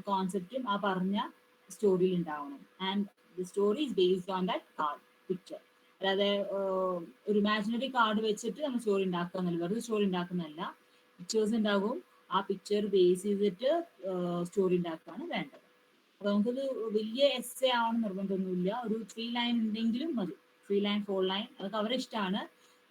കോൺസെപ്റ്റും ആ പറഞ്ഞ സ്റ്റോറിയിൽ ഉണ്ടാവണം. And the story is based on that card picture. അല്ലാതെ ഒരു ഇമാജിനറി കാർഡ് വെച്ചിട്ട് നമ്മൾ സ്റ്റോറി ഉണ്ടാക്കുക എന്നല്ല, വെറുതെ സ്റ്റോറി ഉണ്ടാക്കുന്നതല്ല. പിക്ചേഴ്സ് ഉണ്ടാകും, ആ പിക്ചർ ബേസ് ചെയ്തിട്ട് സ്റ്റോറി ഉണ്ടാക്കുകയാണ് വേണ്ടത്. അപ്പൊ നമുക്കത് വലിയ എസ്സേ ആവണം നിർബന്ധമൊന്നുമില്ല, ഒരു 3 ലൈൻ ഉണ്ടെങ്കിലും മതി. 3 ലൈൻ 4 ലൈൻ അതൊക്കെ അവരുടെ ഇഷ്ടമാണ്.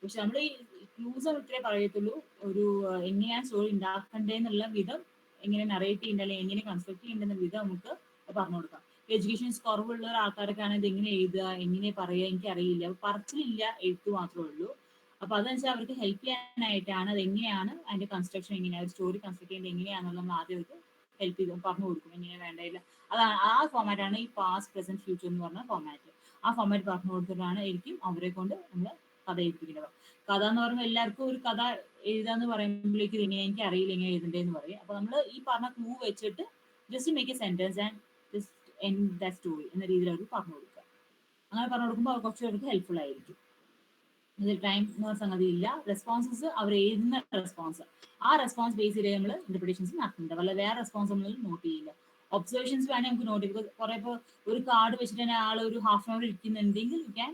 പക്ഷെ നമ്മൾ ഈ ക്ലൂസ് ഇത്രേ പറയത്തുള്ളൂ, ഒരു എങ്ങനെയാണ് സ്റ്റോറി ഉണ്ടാക്കണ്ടേന്നുള്ള വിധം, എങ്ങനെ നറേറ്റ് ചെയ്യേണ്ട അല്ലെങ്കിൽ എങ്ങനെ കൺസ്ട്രക്ട് ചെയ്യേണ്ടെന്ന വിധം നമുക്ക് പറഞ്ഞു കൊടുക്കാം. എഡ്യൂക്കേഷൻസ് കുറവുള്ള ആൾക്കാരൊക്കെ ആണെങ്കിൽ ഇത് എങ്ങനെ എഴുതുക, എങ്ങനെ പറയുക, എനിക്ക് അറിയില്ല, പറച്ചിലില്ല, എഴുത്ത് മാത്രമേ ഉള്ളൂ. അപ്പൊ അതെന്ന് അവർക്ക് ഹെൽപ്പ് ചെയ്യാനായിട്ടാണ് അത് എങ്ങനെയാണ് അതിന്റെ കൺസ്ട്രക്ഷൻ, എങ്ങനെയാണ് സ്റ്റോറി കൺസ്ട്രക്ട് ചെയ്യുന്നത് എങ്ങനെയാണെന്നുള്ള നമ്മൾ ആദ്യം അവർക്ക് ഹെൽപ്പ് ചെയ്ത് പറഞ്ഞു കൊടുക്കും, എങ്ങനെ വേണ്ടതില്ല. അതാണ് ആ ഫോമാറ്റാണ് ഈ പാസ്റ്റ് പ്രസന്റ് ഫ്യൂച്ചർ എന്ന് പറഞ്ഞ ഫോമാറ്റ്. ആ ഫോമാറ്റ് പറഞ്ഞു കൊടുത്തിട്ടാണ് ആയിരിക്കും അവരെ കൊണ്ട് നമ്മൾ കഥ എഴുതിപ്പിക്കുന്നത്. കഥ എന്ന് പറയുമ്പോൾ എല്ലാവർക്കും ഒരു കഥ എഴുതാന്ന് പറയുമ്പോഴേക്കും ഇങ്ങനെ എനിക്ക് അറിയില്ല എങ്ങനെ എഴുതണ്ടേന്ന് പറയും. അപ്പൊ നമ്മൾ ഈ പറഞ്ഞ ക്ലൂ വെച്ചിട്ട് just make A sentence and just end that story എന്ന രീതിയിൽ അവർക്ക് പറഞ്ഞു കൊടുക്കുക. അങ്ങനെ പറഞ്ഞു കൊടുക്കുമ്പോൾ അവർ കുറച്ച് അവർക്ക് ഹെൽപ്ഫുൾ ആയിരിക്കും. ഇതിൽ ടൈം എന്ന സംഗതി ഇല്ല. റെസ്പോൺസസ് അവർ എഴുതുന്ന റെസ്പോൺസ്, ആ റെസ്പോൺസ് ബേസ് ചെയ്ത് നമ്മൾ ഇന്റർപ്രിട്ടേഷൻസ് നടത്തുന്നുണ്ട്. വല്ല വേറെ റെസ്പോൺസ് നമ്മൾ നോട്ട് ചെയ്യില്ല. ഒബ്സർവേഷൻസ് വേണമെങ്കിൽ നമുക്ക് നോട്ട് ചെയ്യും. കുറെ ഇപ്പോൾ ഒരു കാർഡ് വെച്ചിട്ട് തന്നെ ആൾ ഒരു ഹാഫ് ആൻ അവർ ഇരിക്കുന്നുണ്ടെങ്കിൽ you can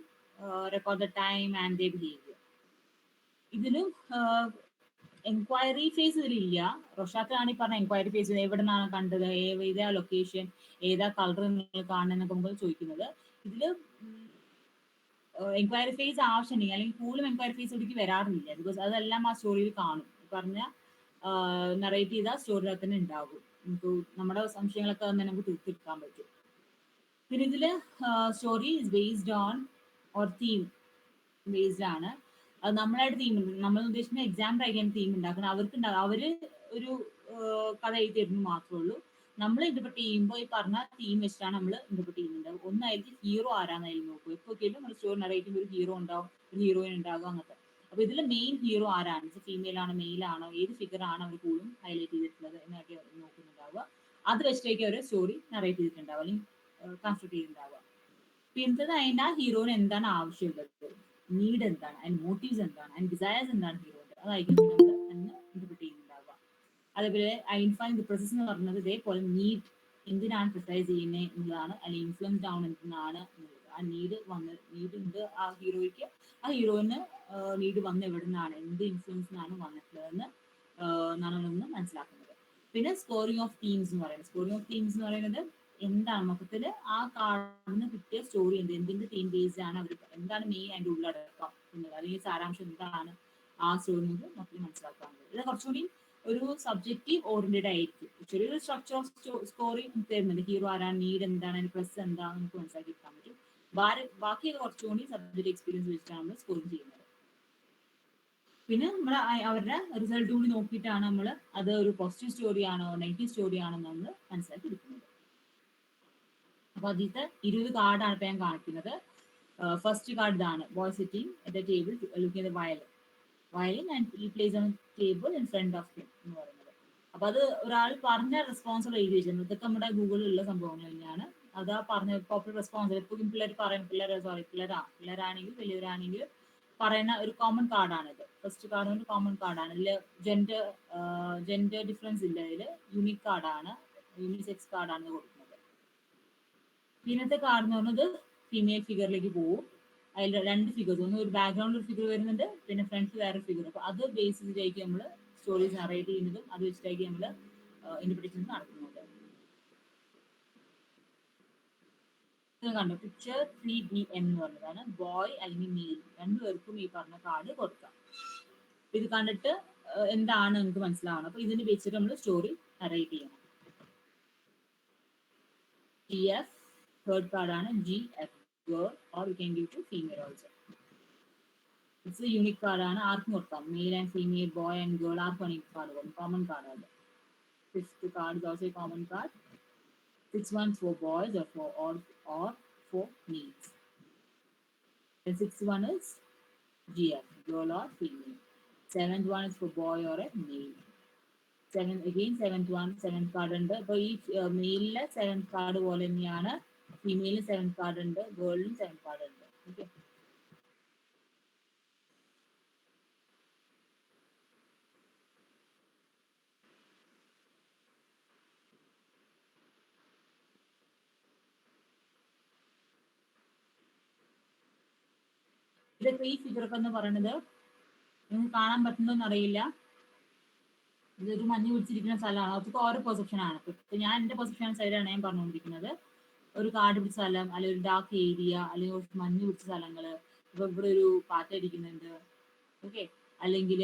record the time and the behaviour. ഇതിലും എൻക്വയറി ഫേസ് ഇതിലില്ല. റൊഷാക്കാണ് ഈ പറഞ്ഞ എൻക്വയറി ഫേസ്, എവിടെ നിന്നാണ് കണ്ടത്, ഏതാ ലൊക്കേഷൻ, ഏതാ കളർ നിങ്ങൾ കാണുന്നതൊക്കെ മുമ്പ് ചോദിക്കുന്നത്. ഇതില് എൻക്വയറി ഫേസ് ആവശ്യമുണ്ടെങ്കിൽ, അല്ലെങ്കിൽ കൂടുതലും എൻക്വയറി ഫേസ് ഇവിടേക്ക് വരാറില്ല. ബിക്കോസ് അതെല്ലാം ആ സ്റ്റോറിയിൽ കാണും. പറഞ്ഞ നറേറ്റ് ചെയ്ത സ്റ്റോറിയിൽ തന്നെ ഉണ്ടാകും. നമുക്ക് നമ്മുടെ സംശയങ്ങളൊക്കെ തന്നെ നമുക്ക് തീർത്തെടുക്കാൻ പറ്റും. പിന്നെ ഇതില് story is based on or theme based ആണ്. അത് നമ്മളായിട്ട് തീം, നമ്മൾ ഉദ്ദേശിക്കുന്ന എക്സാം കഴിക്കാൻ തീം ഉണ്ടാക്കണം. അവര് ഒരു കഥ എഴുതി തരുന്നു മാത്രമേ ഉള്ളൂ. നമ്മൾ ഇന്റർപ്രറ്റ് ചെയ്യുമ്പോൾ ഈ പറഞ്ഞ തീം വെച്ചിട്ടാണ് നമ്മൾ ഇന്റർപ്രറ്റ് ചെയ്യുന്നുണ്ട്. ഒന്നായിരിക്കും ഹീറോ ആരാന്നായാലും നോക്കും. എപ്പോഴൊക്കെയും നമ്മൾ സ്റ്റോറി നറേറ്റുമ്പോൾ ഒരു ഹീറോ ഉണ്ടാവും, ഒരു ഹീറോയിൻ ഉണ്ടാകും, അങ്ങനത്തെ. അപ്പൊ ഇതിൽ മെയിൻ ഹീറോ ആരാണ്, ഫീമെയിൽ ആണോ മെയിൽ ആണോ, ഏത് ഫിഗർ ആണ് അവർ കൂടുതലും ഹൈലൈറ്റ് ചെയ്തിട്ടുള്ളത് എന്നൊക്കെ നോക്കുന്നുണ്ടാവുക. അത് വെച്ചിട്ടേക്ക് അവർ സ്റ്റോറി നറേറ്റ് ചെയ്തിട്ടുണ്ടാവുക, അല്ലെങ്കിൽ കൺസ്ട്രക്ട് ചെയ്തിട്ടുണ്ടാവുക. പിന്നത്തത് അതിൻ്റെ ആ ഹീറോയിന് എന്താണ് ആവശ്യമുള്ളത്, നീഡ് എന്താണ്, അതിന് മോട്ടീവ്സ് എന്താണ്, അതിന് ഡിസയേഴ്സ് എന്താണ് ഹീറോയുടെ, അതായിരിക്കും നമ്മൾ തന്നെ ഇന്റർപ്രറ്റ് ചെയ്യുന്നുണ്ടാവുക. അതേപോലെ ഐഡന്റിഫൈ ദി പ്രോസസ് എന്ന് പറയുന്നത് ഇതേപോലെ നീഡ് എന്തിനാണ് പ്രിസൈസ് ചെയ്യുന്നത് എന്നുള്ളതാണ്, അല്ലെങ്കിൽ ഇൻഫ്ലുവൻസ് ഡൗൺ എന്തിനാണ് എന്നുള്ളത്. ആ നീഡ് ഉണ്ട് ആ ഹീറോയ്ക്ക്, ആ ഹീറോയിന് നീഡ് വന്ന് എവിടെ നിന്നാണ്, എന്ത് ഇൻഫ്ലുവൻസിനാണ് വന്നിട്ടുള്ളതെന്ന് നമ്മളൊന്ന് മനസ്സിലാക്കുന്നത്. പിന്നെ സ്കോറിംഗ് ഓഫ് തീംസ് എന്ന് പറയുന്നത്, സ്കോറിംഗ് ഓഫ് തീംസ് എന്ന് പറയുന്നത് എന്താണ് മൊത്തത്തിൽ ആ കാർഡിന് കിട്ടിയ സ്റ്റോറി, എന്തിന്റെ തീം ബേസ്ഡ് ആണ്, അവർ എന്താണ് മെയിൻ അതിന്റെ ഉള്ളടക്കം എന്നുള്ളത്, അല്ലെങ്കിൽ സാരാംശം എന്താണ് ആ സ്റ്റോറി നമുക്ക് മൊത്തത്തിൽ മനസ്സിലാക്കാറുണ്ട്. ഇത് കുറച്ചുകൂടി ഒരു സബ്ജക്റ്റീവ് ഓറിയന്റഡ് ആയിരിക്കും. ചെറിയൊരു സ്ട്രക്ചർ ഓഫ് സ്റ്റോറി തരുന്നുണ്ട്, ഹീറോ ആരാണ്, നീഡ് എന്താണ്, അതിന് പ്ലസ് എന്താണ് നമുക്ക് മനസ്സിലാക്കി എടുക്കാൻ പറ്റും. ബാക്കി കുറച്ചുകൂടി സബ്ജക്റ്റ് എക്സ്പീരിയൻസ് വെച്ചിട്ടാണ് നമ്മൾ സ്കോറിംഗ് ചെയ്യുന്നത്. പിന്നെ നമ്മൾ അവരുടെ റിസൾട്ട് കൂടി നോക്കിയിട്ടാണ് നമ്മൾ അത് ഒരു പോസിറ്റീവ് സ്റ്റോറി ആണോ നെഗറ്റീവ് സ്റ്റോറി ആണോ നമ്മൾ മനസ്സിലാക്കി എടുക്കുന്നത്. അപ്പൊ അതിലത്തെ 20 കാർഡാണ് ഇപ്പൊ ഞാൻ കാണിക്കുന്നത്. ഫസ്റ്റ് കാർഡ് ഇതാണ്, boy sitting at the table looking at the violin and he place on table in front of him എന്ന് പറയുന്നത്. അപ്പൊ അത് ഒരാൾ പറഞ്ഞ റെസ്പോൺസുകൾ എഴുതി വെച്ചിട്ടുണ്ട്. ഇതൊക്കെ നമ്മുടെ ഗൂഗിളിലുള്ള സംഭവങ്ങൾ തന്നെയാണ്. അതാ പറഞ്ഞ പോപ്പുലർ റെസ്പോൺസ്. എപ്പോഴും പിള്ളേരാണെങ്കിൽ വലിയവരാണെങ്കിലും പറയുന്ന ഒരു കോമൺ കാർഡാണിത്. ഫസ്റ്റ് കാർഡ് ഒരു കോമൺ കാർഡാണ്. ഇതിൽ ജെൻഡർ ഡിഫറൻസ് ഇല്ല, ഇതിൽ യൂണിക് കാർഡാണ്, യൂണിസെക്സ് കാർഡാണ് കൊടുക്കുന്നത്. പിന്നത്തെ കാർഡ് എന്ന് പറയുന്നത് ഫീമെയിൽ ഫിഗറിലേക്ക് പോകും. അതിൽ 2 ഫിഗേഴ്സ്, ഒന്ന് ഒരു ബാക്ക്ഗ്രൗണ്ടിൽ ഒരു ഫിഗർ വരുന്നുണ്ട്, പിന്നെ ഫ്രണ്ട്സ് വേറെ ഫിഗർ. അപ്പൊ അത് ബേസ് ചെയ്തിട്ടായിരിക്കും നമ്മൾ സ്റ്റോറീസ് നറേറ്റ് ചെയ്യുന്നതും അത് വെച്ചിട്ടായിരിക്കും നമ്മൾ ഇന്റർപ്രിറ്റേഷൻ നടത്തുന്നത്. കണ്ടു പിക്ചർ 3BM എന്ന് പറഞ്ഞതാണ്, ബോയ് അല്ലെങ്കിൽ മെയിൽ രണ്ടുപേർക്കും ഈ പറഞ്ഞ കാർഡ് കൊടുക്കാം. ഇത് കണ്ടിട്ട് എന്താണ് നിങ്ങൾക്ക് മനസ്സിലാവണം. അപ്പൊ ഇതിന് വെച്ചിട്ട് നമ്മൾ സ്റ്റോറി നറേറ്റ് ചെയ്യണം. GF third card ആണ്, GF girl or you can give to female also. It's a unique card ആണ്, ആർക്കും കൊടുക്കാം. Male and female, boy and girl ആർക്കും ഈ കാർഡ് കൊടുക്കും. കോമൺ കാർഡ് ആണ്. Fifth card is also a common card. 6 ones for boys or for males. The 6th one is GF girl or female. 7th one is for boy or a male. Seventh card ഉണ്ട്. അപ്പൊ ഈ മെയിലിലെ 7th card പോലെ തന്നെയാണ് ഫീമെയിലിന് 7th card ഉണ്ട്, ഗേളിനും 7th card ഉണ്ട്. Okay, ഇതൊക്കെ ഈ ഫിഗറൊക്കെ എന്ന് പറയുന്നത് നിങ്ങൾക്ക് കാണാൻ പറ്റുന്നതെന്ന് അറിയില്ല. ഇതൊരു മഞ്ഞ് പിടിച്ചിരിക്കുന്ന സ്ഥലമാണ്. അതൊക്കെ ഓരോ പെർസെപ്ഷൻ ആണ്. ഇപ്പൊ ഞാൻ എന്റെ പെർസെപ്ഷൻ സൈഡാണ് ഞാൻ പറഞ്ഞുകൊണ്ടിരിക്കുന്നത്. ഒരു കാട് പിടിച്ച സ്ഥലം, അല്ലെങ്കിൽ ഒരു ഡാർക്ക് ഏരിയ, അല്ലെങ്കിൽ കുറച്ച് മഞ്ഞ് പിടിച്ച സ്ഥലങ്ങള്, ഇപ്പൊ ഇവിടെ ഒരു പാറ്റടിക്കുന്നുണ്ട്, ഓക്കെ, അല്ലെങ്കിൽ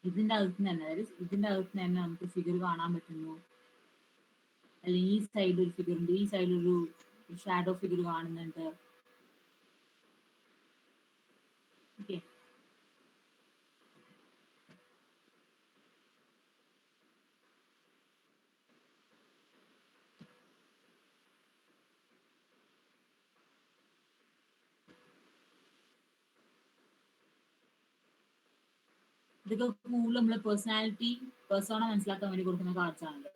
ഇതിന്റെ അകത്ത് തന്നെ, അതായത് ഇതിന്റെ അകത്ത് തന്നെ നമുക്ക് ഫിഗർ കാണാൻ പറ്റുന്നു. അല്ലെങ്കിൽ ഈ സൈഡിൽ ഒരു ഫിഗർ ഉണ്ട്, ഈ സൈഡിൽ ഒരു ഷാഡോ ഫിഗർ കാണുന്നുണ്ട്. ഓക്കെ, ഇതൊക്കെ കൂടുതൽ നമ്മളെ പേഴ്സണാലിറ്റി പേഴ്സോണ മനസ്സിലാക്കാൻ വേണ്ടി കൊടുക്കുന്ന കാർഡ്സ് ആണ്.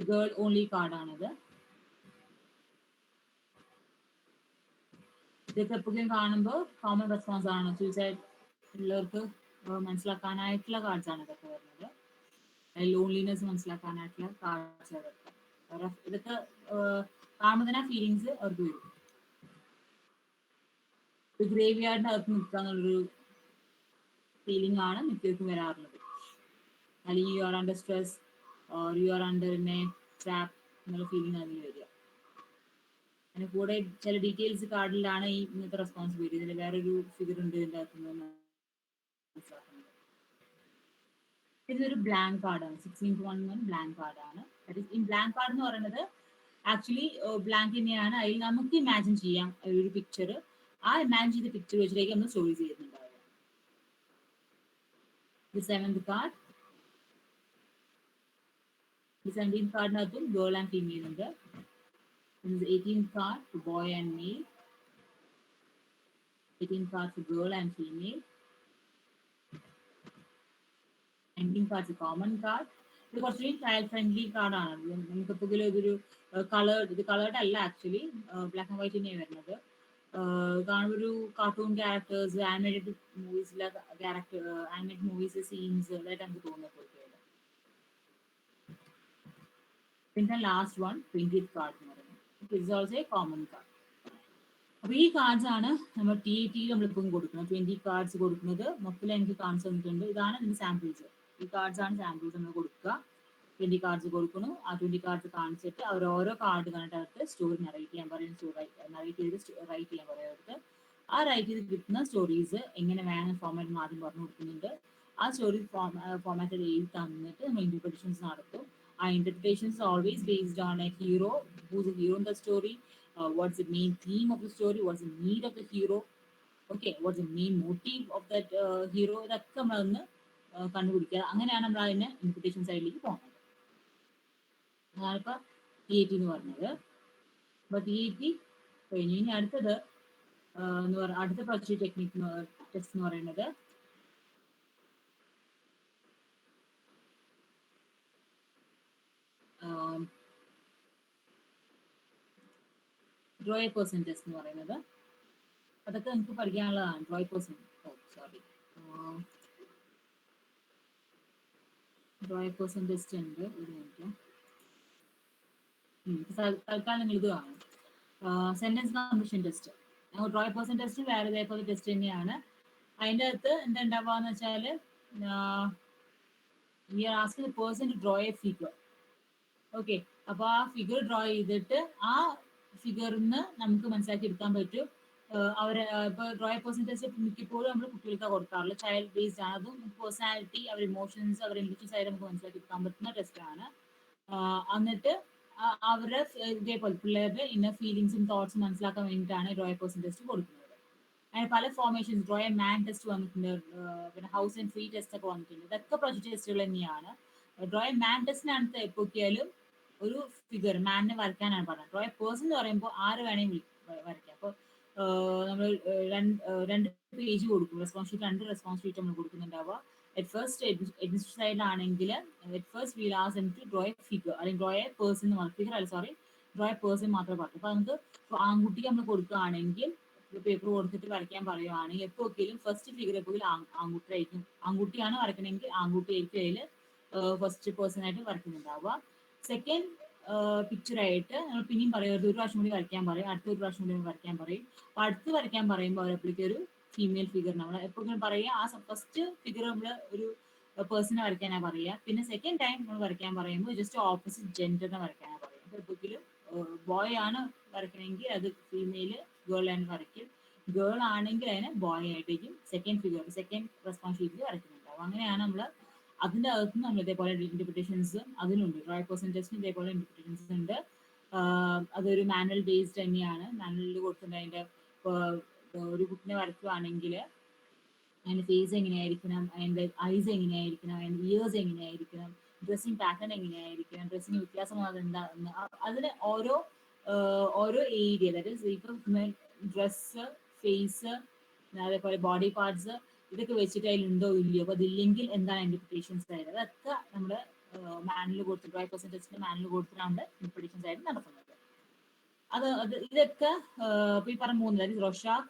ഗേൾ ഓൺലി കാർഡാണിത്. ഇതൊക്കെ എപ്പോഴും കാണുമ്പോൾ കോമൺ റെസ്പോൺസ് ആണ്. സൂയിസൈഡ് ഉള്ളവർക്ക് മനസ്സിലാക്കാനായിട്ടുള്ള കാർഡ്സ് ആണ് ഇതൊക്കെ വരുന്നത്. ലോൺലിനെസ് മനസ്സിലാക്കാനായിട്ടുള്ള കാർഡ്സ് ഇതൊക്കെ. ഇതൊക്കെ കാണുമ്പോൾ തന്നെ ഫീലിങ്സ് അവർക്ക് വരും. ഗ്രേവ് യാർഡിന്റെ അകത്ത് നിൽക്കുക എന്നുള്ളൊരു ഫീലിംഗ് ആണ് മിക്കവർക്കും വരാറുള്ളത്. അല്ലെങ്കിൽ you are under stress, you are under trap എന്നുള്ള ഫീലിംഗ് അതിൽ വരിക. അതിന് കൂടെ ചില ഡീറ്റെയിൽസ് കാർഡിലാണ് ഈ ഇന്നത്തെ റെസ്പോൺസ് വരിക. ഇതിൽ വേറൊരു ഫിഗർ ഉണ്ട് ഇതിൻ്റെ അകത്ത് മനസ്സിലാക്കുന്നത്. ഇതൊരു ബ്ലാങ്ക് കാർഡാണ്. 16:1 ബ്ലാങ്ക് കാർഡാണ്. ഈ ബ്ലാങ്ക് കാർഡ് എന്ന് പറയുന്നത് ആക്ച്വലി ബ്ലാങ്ക് തന്നെയാണ്. അതിൽ നമുക്ക് ഇമാജിൻ ചെയ്യാം ഒരു പിക്ചർ. ആ ഇമാജിൻ ചെയ്ത പിക്ചർ വെച്ചിട്ടേക്ക് നമ്മൾ സ്റ്റോറി ചെയ്യുന്നുണ്ടാവുക. The 7th card. The 17th കാർഡിനകത്തും ഗേൾ ആൻഡ് ഫീമെയിൽ ഉണ്ട്. The 18th card for boy and male. 18th card for girl and female. 19th card is a common card. ഇത് കുറച്ചുകൂടി child friendly കാർഡാണ്. നമുക്കിപ്പോൾ ഇതൊരു കളേർഡ് അല്ല, actually black and white തന്നെയാണ് വരുന്നത്. കാണുമ്പോൾ ഒരു കാർട്ടൂൺ ക്യാരക്ടേഴ്സ്, ആനിമേറ്റഡ് മൂവീസിലെ ക്യാരക്ടർ, ആനിമേറ്റഡ് മൂവീസ് സീൻസ് അതായിട്ട് നമുക്ക് തോന്നുന്നത്. പിന്നെ ലാസ്റ്റ് വൺ 20th കാർഡ് എന്ന് പറയുന്നത്. It's also A common card. അപ്പൊ ഈ കാർഡ്സ് ആണ് നമ്മൾ TAT നമ്മളിപ്പം കൊടുക്കുന്നത്. 20 കാർഡ്സ് കൊടുക്കുന്നത് മൊത്തത്തിൽ എനിക്ക് കാണിച്ചു തന്നിട്ടുണ്ട്. ഇതാണ് ഇതിന്റെ സാമ്പിൾസ്. ഈ കാർഡ്സ് ആണ് സാമ്പിൾസ് നമ്മൾ കൊടുക്കുക. 20 കാർഡ്സ് കൊടുക്കുന്നു. ആ 20 കാർഡ്സ് കാണിച്ചിട്ട് അവർ ഓരോ കാർഡ് കണ്ടിട്ട് സ്റ്റോറി നറേറ്റ് ചെയ്യാൻ പറയും. നറേറ്റ് ചെയ്ത് റൈറ്റ് ചെയ്യാൻ പറയും അവർക്ക്. ആ റൈറ്റ് ചെയ്ത് കിട്ടുന്ന സ്റ്റോറീസ് എങ്ങനെ വേണം ഫോർമാറ്റ് ആദ്യം പറഞ്ഞു കൊടുക്കുന്നുണ്ട്. ആ സ്റ്റോറി ഫോർമാറ്റിൽ എഴുതി തന്നിട്ട് നമ്മൾ ഇന്റർപ്രിറ്റേഷൻസ് നടത്തും. ആ interpretations always based on A hero, whose A hero in the story, what's the main theme of the story, what's the need of the hero, okay, what's the main motive of that hero. ഇതൊക്കെ നമ്മളൊന്ന് കണ്ടുപിടിക്കുക. അങ്ങനെയാണ് നമ്മൾ അതിനെ interpretation സൈഡിലേക്ക് പോകുന്നത്. അതാണിപ്പോൾ TAT എന്ന് പറഞ്ഞത്. അപ്പോൾ TAT കഴിഞ്ഞ് ഇനി അടുത്തത് അടുത്ത പ്രൊജക്ട് ടെക്നിക് ടെസ്റ്റ് എന്ന് പറയുന്നത് ഡ്രോ എ പേഴ്സൺ ടെസ്റ്റ് എന്ന് പറയുന്നത്. അതൊക്കെ നമുക്ക് പഠിക്കാനുള്ളതാണ്. Draw a person, sorry, draw a person test ഉണ്ട്. ഒരു മിനിറ്റ്, തൽക്കാലം നിങ്ങൾ ഇത് കാണും. Sentence completion test, draw a person test വേറെ ഇതേപോലെ ടെസ്റ്റ് തന്നെയാണ്. അതിൻ്റെ അകത്ത് എന്താ ഉണ്ടാവുകയെന്ന് വെച്ചാൽ we are asking the person to draw a figure. Okay, അപ്പോൾ ആ ഫിഗർ ഡ്രോ ചെയ്തിട്ട് ആ ഫിഗറിന്ന് നമുക്ക് മനസ്സിലാക്കി എടുക്കാൻ പറ്റും അവരെ. ഇപ്പോൾ ഡ്രോ എ പേഴ്സൺ ടെസ്റ്റ് മിക്കപ്പോഴും നമ്മൾ കുട്ടികൾക്ക് കൊടുക്കാറില്ല. ചൈൽഡ് ബേസ്ഡ് ആണ്. അതും പേഴ്സണാലിറ്റി, അവർ ഇമോഷൻസ്, അവർ ഇൻഡിവിജ്വൽസ് ആയിട്ട് നമുക്ക് മനസ്സിലാക്കി എടുക്കാൻ പറ്റുന്ന ടെസ്റ്റാണ്. എന്നിട്ട് അവരുടെ ഇതേപോലെ പിള്ളേരുടെ ഇന്നർ ഫീലിങ്സും തോട്ട്സും മനസ്സിലാക്കാൻ വേണ്ടിയിട്ടാണ് ഡ്രോ എ പേഴ്സൺ ടെസ്റ്റ് കൊടുക്കുന്നത്. അങ്ങനെ പല formations, draw a man test വന്നിട്ടുണ്ട്, പിന്നെ ഹൗസ് ആൻഡ് ഫ്രീ ടെസ്റ്റ് ഒക്കെ വന്നിട്ടുണ്ട്. ഇതൊക്കെ പ്രൊജക്ട് ടെസ്റ്റുകൾ തന്നെയാണ്. ഡ്രോ എ മാൻ ടെസ്റ്റിനകത്ത് എപ്പോഴൊക്കെയാലും ഒരു ഫിഗർ മാനിനെ വരയ്ക്കാനാണ് പറഞ്ഞത്. ഡ്രോ എ പേഴ്സൺ എന്ന് പറയുമ്പോൾ ആര് വേണമെങ്കിൽ വരയ്ക്കാം. അപ്പോൾ നമ്മൾ രണ്ട് പേജ് കൊടുക്കും. റെസ്പോൺസ് ഷീറ്റ്, 2 റെസ്പോൺസ് ഷീറ്റ് നമ്മൾ കൊടുക്കുന്നുണ്ടാവുക. അറ്റ് ഫസ്റ്റ് എഡ്മിനിസ്ട്രേഷൻ സൈഡിലാണെങ്കിൽ at first we'll ask them to draw a figure, അല്ലെങ്കിൽ ഡ്രോ എ പേഴ്സൺ എന്ന് ഫിഗർ അല്ല, സോറി, ഡ്രോ എ പേഴ്സൺ മാത്രമേ പറഞ്ഞു. അപ്പോൾ നമുക്ക് ആൺകുട്ടിക്ക് നമ്മൾ കൊടുക്കുകയാണെങ്കിൽ പേപ്പർ കൊടുത്തിട്ട് വരയ്ക്കാൻ പറയുവാണെങ്കിൽ എപ്പോഴെങ്കിലും ഫസ്റ്റ് ഫിഗർ എപ്പോഴും ആൺകുട്ടിയായിരിക്കും. ആൺകുട്ടിയാണ് വരയ്ക്കണമെങ്കിൽ ആൺകുട്ടി ആയിരിക്കും അതിൽ ഫസ്റ്റ് പേഴ്സൺ ആയിട്ട് വരയ്ക്കുന്നുണ്ടാവുക. സെക്കൻഡ് പിക്ചറായിട്ട് നമ്മൾ പിന്നെയും പറയും ഒരു പ്രാവശ്യം കൂടി വരയ്ക്കാൻ പറയും, അടുത്ത ഒരു പ്രാവശ്യം കൂടി വരയ്ക്കാൻ പറയും. അപ്പൊ അടുത്ത് വരയ്ക്കാൻ പറയുമ്പോൾ അവരെപ്പോഴേക്കും ഒരു ഫീമെയിൽ ഫിഗർ നമ്മൾ എപ്പോഴും പറയുക ആ ഫസ്റ്റ് ഫിഗർ നമ്മൾ ഒരു പേഴ്സണെ വരയ്ക്കാനാണ് പറയുക. പിന്നെ സെക്കൻഡ് ടൈം നമ്മൾ വരയ്ക്കാൻ പറയുമ്പോൾ ജസ്റ്റ് ഓപ്പോസിറ്റ് ജെൻഡറിനെ വരയ്ക്കാനാണ് പറയുക. അപ്പോൾ എപ്പോഴെങ്കിലും ബോയ് ആണ് വരയ്ക്കണമെങ്കിൽ അത് ഫീമെയിൽ ഗേൾ ആയിട്ട് വരയ്ക്കും, ഗേൾ ആണെങ്കിൽ അതിനെ ബോയ് ആയിട്ടേക്കും സെക്കൻഡ് ഫിഗർ സെക്കൻഡ് റെസ്പോൺസിബിലിറ്റി വരയ്ക്കുന്നുണ്ടാവും. അങ്ങനെയാണ് നമ്മൾ അതിൻ്റെ അകത്ത് നമ്മൾ ഇതേപോലെ ഇന്റർപ്രിട്ടേഷൻസ് അതിനുണ്ട്. റോയ് പേഴ്സൺ ടെസ്റ്റിന് ഇതേപോലെ ഇന്റർപ്രിട്ടേഷൻസ് ഉണ്ട്. അതൊരു മാനുവൽ ബേസ്ഡ് തന്നെയാണ്. മാനുവലിൽ കൊടുത്തിട്ടുണ്ട് അതിൻ്റെ ഒരു കുട്ടിനെ വരയ്ക്കുവാണെങ്കിൽ അതിൻ്റെ ഫേസ് എങ്ങനെയായിരിക്കണം, അതിൻ്റെ ഐസ് എങ്ങനെയായിരിക്കണം, അതിൻ്റെ ഇയേഴ്സ് എങ്ങനെയായിരിക്കണം, ഡ്രസ്സിങ് പാറ്റേൺ എങ്ങനെയായിരിക്കണം, ഡ്രസ്സിന് വ്യത്യാസമാകുന്നത് എന്താണെന്ന് അതിന് ഓരോ ഏരിയ ദാറ്റ് ഈസ് ഇപ്പം ഡ്രസ്സ്, ഫേസ്, അതേപോലെ ബോഡി പാർട്സ് ഇതൊക്കെ വെച്ചിട്ട് അതിലുണ്ടോ ഇല്ലയോ, അപ്പോൾ അതില്ലെങ്കിൽ എന്താണ് ഇന്റർപ്രിട്ടേഷൻസ് ആയിട്ട് അതൊക്കെ നമ്മുടെ മാനുവൽ കൊടുത്തിട്ട് 5% മാനുവൽ കൊടുത്തിട്ടാണ് ഇന്റർപ്രിട്ടേഷൻസ് ആയിട്ട് നടത്തുന്നത്. ഇതൊക്കെ ഇപ്പൊ ഈ പറഞ്ഞ മൂന്ന് അതായത് Rorschach,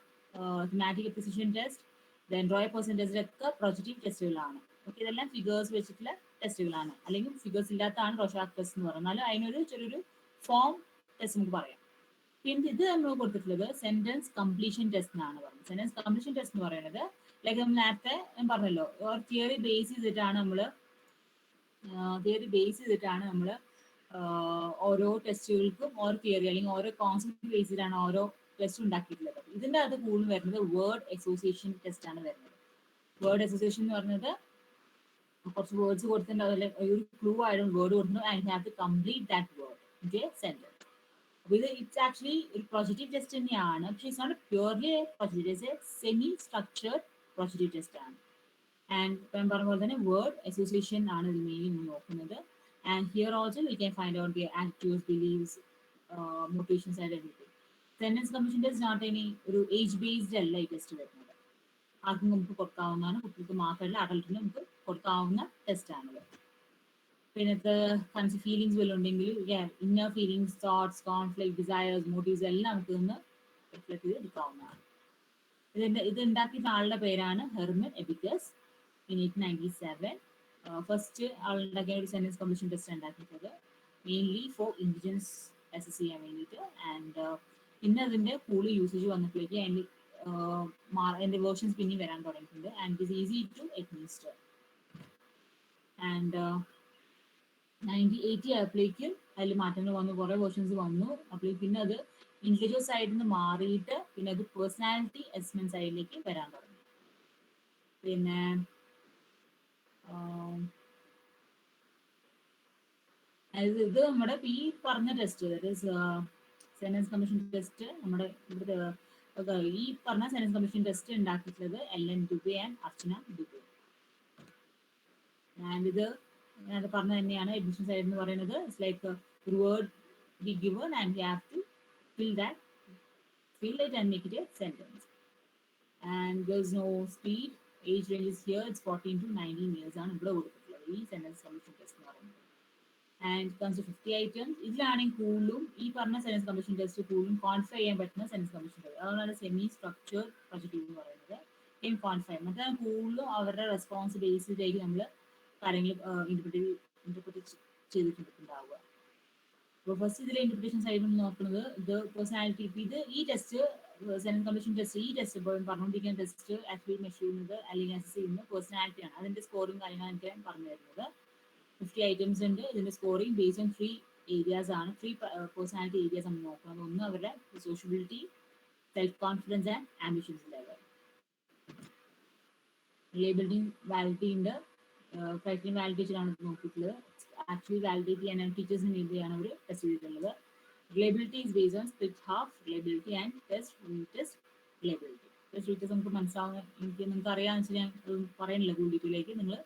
thematic precision test, then Roy person test ഒക്കെ പ്രൊജക്റ്റീവ് ടെസ്റ്റുകളാണ്. ഓക്കെ, ഇതെല്ലാം ഫിഗേഴ്സ് വെച്ചിട്ടുള്ള ടെസ്റ്റുകളാണ്. അല്ലെങ്കിൽ ഫിഗേഴ്സ് ഇല്ലാത്തതാണ് റോഷാക്ക് ടെസ്റ്റ് എന്ന് പറയുന്നത്. എന്നാലും അതിനൊരു ചെറിയൊരു ഫോം ടെസ്റ്റ് നമുക്ക് പറയാം. പിന്നെ ഇത് നമ്മൾ കൊടുത്തിട്ടുള്ളത് സെന്റൻസ് കംപ്ലീഷൻ ടെസ്റ്റ് എന്നാണ് പറയുന്നത്. സെന്റൻസ് കംപ്ലീഷൻ ടെസ്റ്റ് എന്ന് പറയുന്നത് ലൈക്ക് നമ്മൾ നേരത്തെ പറഞ്ഞല്ലോ തിയറി ബേസ് ചെയ്തിട്ടാണ് നമ്മൾ ഓരോ ടെസ്റ്റുകൾക്കും ഓരോ തിയറി അല്ലെങ്കിൽ ഓരോ കോൺസെപ്റ്റ് ബേസ് ചെയ്താണ് ഓരോ ടെസ്റ്റ് ഉണ്ടാക്കിയിട്ടുള്ളത്. ഇതിൻ്റെ അത് കൂടുതൽ വരുന്നത് വേർഡ് അസോസിയേഷൻ ടെസ്റ്റ് ആണ് വരുന്നത്. വേർഡ് അസോസിയേഷൻ എന്ന് പറയുന്നത് കുറച്ച് വേർഡ്സ് കൊടുത്തിട്ടുണ്ട്, അതിൽ ഒരു ക്ലൂ ആയിട്ട് വേർഡ് കൊടുത്തിട്ടുണ്ട് and have to complete that word in a sentence. ഇത് ഇറ്റ്സ് ആക്ച്വലി ഒരു പ്രൊജക്റ്റീവ് ടെസ്റ്റ് തന്നെയാണ്, പക്ഷേ it's not purely projective, it's a semi structured projective test ആണ്. ആൻഡ് ഇപ്പം പറഞ്ഞ പോലെ തന്നെ വേർഡ് അസോസിയേഷൻ ആണ് ഇത് മെയിൻലി നോക്കുന്നത്. And here also we can find out the attitudes, believes, motivations and everything. Sentence completion test not ഇനി ഒരു ഏജ് ബേസ്ഡ് അല്ല ഈ ടെസ്റ്റ് വരുന്നത്. ആർക്കും നമുക്ക് കൊടുക്കാവുന്നതാണ്, കുട്ടികൾക്ക് മാത്രമല്ല അഡൽട്ടിന് നമുക്ക് കൊടുക്കാവുന്ന ടെസ്റ്റ് ആണത്. പിന്നെ ഫീലിങ്സ് വല്ലതും ഉണ്ടെങ്കിൽ inner feelings, thoughts, conflict, desires, motifs എല്ലാം നമുക്ക് ഇന്ന് റിഫ്ലക്ട് ചെയ്ത് എടുക്കാവുന്നതാണ്. ഇത് ഉണ്ടാക്കിയ ആളുടെ പേരാണ് ഹെർമൻ എബിക്കസ് ഇൻ 1897. ഫസ്റ്റ് ആളുണ്ടാക്കിയ ഒരു സെന്റൻസ് കംപ്ലീഷൻ ടെസ്റ്റ് ഉണ്ടാക്കിയിട്ടുള്ളത് മെയിൻലി ഫോർ ഇൻഡിജൻസ് അസസ് ചെയ്യാൻ വേണ്ടിയിട്ട്. ആൻഡ് പിന്നെ അതിൻ്റെ കൂടുതൽ യൂസേജ് വന്നപ്പോഴേക്ക് അതിൻ്റെ വേർഷൻസ് പിന്നെയും വരാൻ തുടങ്ങിയിട്ടുണ്ട്. And it is easy to administer. And 1980 ആയപ്പോഴേക്കും അതിൽ മാറ്റങ്ങൾ വന്നു, കുറേ വേർഷൻസ് വന്നു. അപ്പോൾ പിന്നെ അത് ഇൻഡിവിജ്വൽ സൈഡിൽ നിന്ന് മാറിയിട്ട് പിന്നെ അത് പേഴ്സണാലിറ്റി അസസ്മെന്റ് സൈഡിലേക്ക് വരാൻ തുടങ്ങി. പിന്നെ ഇത് നമ്മുടെ ഈ പറഞ്ഞ ടെസ്റ്റ് സെന്റൻസ് കമ്മീഷൻ ടെസ്റ്റ് നമ്മുടെ ഇവിടുത്തെ ഈ പറഞ്ഞ സെന്റൻസ് കമ്മീഷൻ ടെസ്റ്റ് ഉണ്ടാക്കിയിട്ടുള്ളത് L N Dubey and Archana Dubey. And ഇത് ഞാൻ പറഞ്ഞ തന്നെയാണ് അഡ്മിഷൻ സൈഡ് എന്ന് പറയുന്നത്. ഇറ്റ്സ് ലൈക്ക് ഒരു word be given and you have to fill it and make it a sentence. And there's no speed. Age range is here. It's 14 to 19 years ആണ് ഇവിടെ കൊടുത്തിട്ടുള്ളത് ഈ സെന്റൻസ് കമ്മീഷൻ ടെസ്റ്റ് എന്ന് പറയുന്നത്. And comes to 50 items. ഇതിലാണെങ്കിൽ കൂടുതലും ഈ പറഞ്ഞ സെന്റൻസ് കമ്മീഷൻ ടെസ്റ്റ് കൂടുതലും ക്വാണ്ടിഫൈ ചെയ്യാൻ പറ്റുന്ന സെന്റൻസ് കമ്മീഷൻ ടെസ്റ്റ്. അതുകൊണ്ടാണ് സെമി സ്ട്രക്ചർ പ്രൊജക്റ്റീവ് എന്ന് പറയുന്നത്. ക്വാണ്ടിഫൈ മറ്റേ കൂടുതലും അവരുടെ റെസ്പോൺസ് ബേസ് ചെയ്തേക്ക് നമ്മൾ കാര്യങ്ങൾ ഇന്റർപ്രിറ്റ് ചെയ്തിട്ടുണ്ടാവുക. അപ്പോൾ ഫസ്റ്റ് ഇതിലെ ഇന്റർപ്രിറ്റേഷൻ സൈഡിൽ നോക്കുന്നത് ഇത് പേഴ്സണാലിറ്റി. ഇത് ഈ ടെസ്റ്റ് സെന്റൻസ് കമ്മീഷൻ ടെസ്റ്റ് ഈ ടെസ്റ്റ് ഇപ്പോൾ പറഞ്ഞുകൊണ്ടിരിക്കുന്ന ടെസ്റ്റ് ആക്ച്വലി മെഷർ ചെയ്യുന്നത് അല്ലെങ്കിൽ അസസ് ചെയ്യുന്നത് പേഴ്സണാലിറ്റിയാണ്. അതിന്റെ സ്കോറിംഗ് കാര്യങ്ങളാണ് എനിക്ക് പറഞ്ഞു തരുന്നത്. 50 items ഉണ്ട്. ഇതിന്റെ സ്കോറിംഗ് ബേസ്ഡ് ഓൺ 3 ഏരിയാസ് ആണ്. 3 പേഴ്സണാലിറ്റി ഏരിയാസ് നമ്മൾ നോക്കുന്നത്. ഒന്ന് അവരുടെ sociability, self confidence and ambitions level. Reliability, validity ഉണ്ട്. ക്രൈറ്റീരിയൻ വാലിഡേഷനാണ് നോക്കിയിട്ടുള്ളത്. ആക്ച്വലി വാലിഡേറ്റ് ചെയ്യാൻ ടീച്ചേഴ്സിന് വേണ്ടിയാണ് അവർ ടെസ്റ്റ് ചെയ്തിട്ടുള്ളത്. Reliability is based on split half reliability and test retest reliability. Test retest നമുക്ക് മനസ്സിലാവുന്ന നിങ്ങൾക്ക് അറിയാമെന്ന് വെച്ചാൽ ഞാൻ പറയുന്നില്ല കൂടുതൽ ഡീറ്റെയിലേക്ക്. നിങ്ങൾ